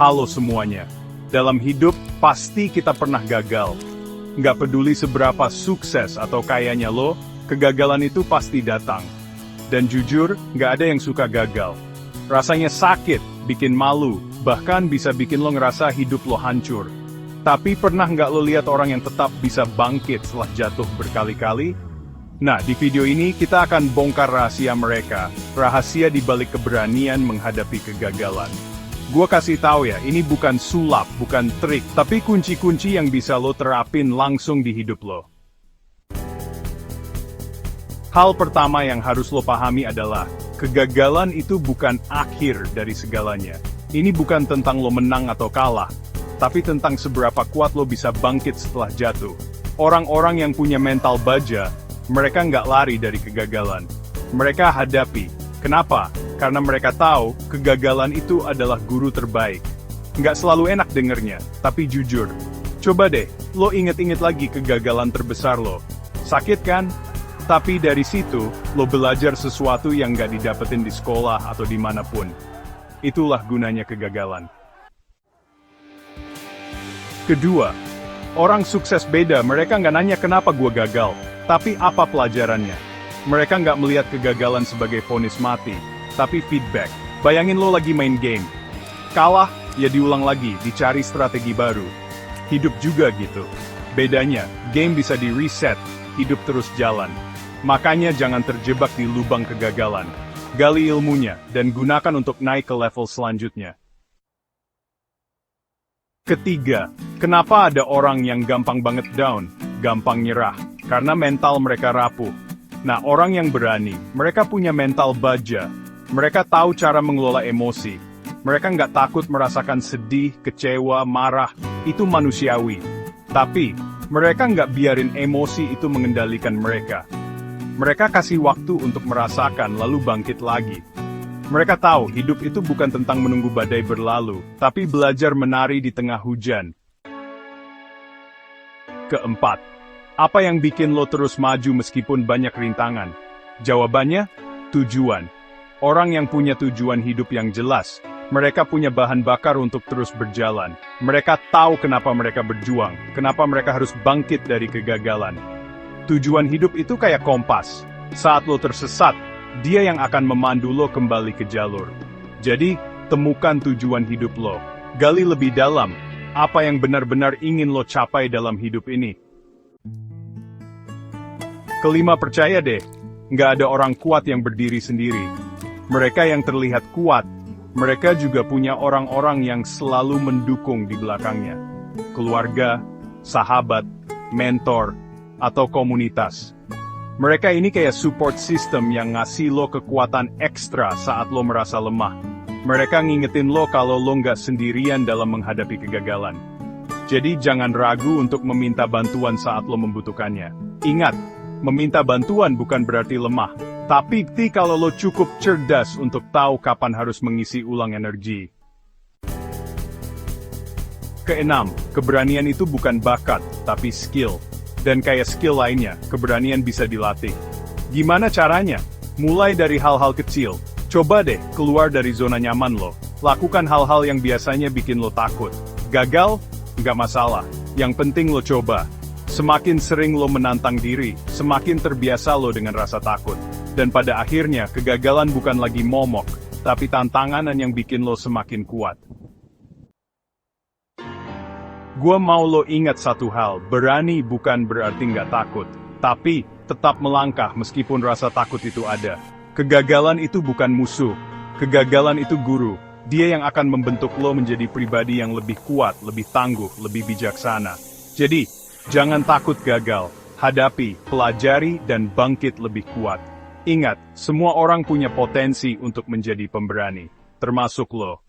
Halo semuanya. Dalam hidup, pasti kita pernah gagal. Nggak peduli seberapa sukses atau kayanya lo, kegagalan itu pasti datang. Dan jujur, nggak ada yang suka gagal. Rasanya sakit, bikin malu, bahkan bisa bikin lo ngerasa hidup lo hancur. Tapi pernah nggak lo lihat orang yang tetap bisa bangkit setelah jatuh berkali-kali? Nah, di video ini kita akan bongkar rahasia mereka, rahasia di balik keberanian menghadapi kegagalan. Gua kasih tahu ya, ini bukan sulap, bukan trik, tapi kunci-kunci yang bisa lo terapin langsung di hidup lo. Hal pertama yang harus lo pahami adalah, kegagalan itu bukan akhir dari segalanya. Ini bukan tentang lo menang atau kalah, tapi tentang seberapa kuat lo bisa bangkit setelah jatuh. Orang-orang yang punya mental baja, mereka nggak lari dari kegagalan. Mereka hadapi. Kenapa? Karena mereka tahu, kegagalan itu adalah guru terbaik. Nggak selalu enak dengernya, tapi jujur. Coba deh, lo inget-inget lagi kegagalan terbesar lo. Sakit kan? Tapi dari situ, lo belajar sesuatu yang nggak didapetin di sekolah atau dimanapun. Itulah gunanya kegagalan. Kedua, orang sukses beda, mereka nggak nanya kenapa gua gagal, tapi apa pelajarannya. Mereka nggak melihat kegagalan sebagai vonis mati, tapi feedback. Bayangin lo lagi main game. Kalah, ya diulang lagi, dicari strategi baru. Hidup juga gitu. Bedanya, game bisa di-reset, hidup terus jalan. Makanya jangan terjebak di lubang kegagalan. Gali ilmunya, dan gunakan untuk naik ke level selanjutnya. Ketiga, kenapa ada orang yang gampang banget down, gampang nyerah? Karena mental mereka rapuh. Nah, orang yang berani, mereka punya mental baja. Mereka tahu cara mengelola emosi. Mereka nggak takut merasakan sedih, kecewa, marah. Itu manusiawi. Tapi, mereka nggak biarin emosi itu mengendalikan mereka. Mereka kasih waktu untuk merasakan lalu bangkit lagi. Mereka tahu hidup itu bukan tentang menunggu badai berlalu, tapi belajar menari di tengah hujan. Keempat, apa yang bikin lo terus maju meskipun banyak rintangan? Jawabannya, tujuan. Orang yang punya tujuan hidup yang jelas, mereka punya bahan bakar untuk terus berjalan. Mereka tahu kenapa mereka berjuang, kenapa mereka harus bangkit dari kegagalan. Tujuan hidup itu kayak kompas. Saat lo tersesat, dia yang akan memandu lo kembali ke jalur. Jadi, temukan tujuan hidup lo. Gali lebih dalam, apa yang benar-benar ingin lo capai dalam hidup ini. Kelima, percaya deh, nggak ada orang kuat yang berdiri sendiri. Mereka yang terlihat kuat, mereka juga punya orang-orang yang selalu mendukung di belakangnya. Keluarga, sahabat, mentor, atau komunitas. Mereka ini kayak support system yang ngasih lo kekuatan ekstra saat lo merasa lemah. Mereka ngingetin lo kalau lo nggak sendirian dalam menghadapi kegagalan. Jadi jangan ragu untuk meminta bantuan saat lo membutuhkannya. Ingat, meminta bantuan bukan berarti lemah, tapi kalau lo cukup cerdas untuk tahu kapan harus mengisi ulang energi. Keenam, keberanian itu bukan bakat, tapi skill. Dan kayak skill lainnya, keberanian bisa dilatih. Gimana caranya? Mulai dari hal-hal kecil. Coba deh, keluar dari zona nyaman lo. Lakukan hal-hal yang biasanya bikin lo takut. Gagal? Nggak masalah. Yang penting lo coba. Semakin sering lo menantang diri, semakin terbiasa lo dengan rasa takut. Dan pada akhirnya, kegagalan bukan lagi momok, tapi tantangan yang bikin lo semakin kuat. Gua mau lo ingat satu hal, berani bukan berarti nggak takut. Tapi, tetap melangkah meskipun rasa takut itu ada. Kegagalan itu bukan musuh. Kegagalan itu guru. Dia yang akan membentuk lo menjadi pribadi yang lebih kuat, lebih tangguh, lebih bijaksana. Jadi, jangan takut gagal. Hadapi, pelajari, dan bangkit lebih kuat. Ingat, semua orang punya potensi untuk menjadi pemberani. Termasuk lo.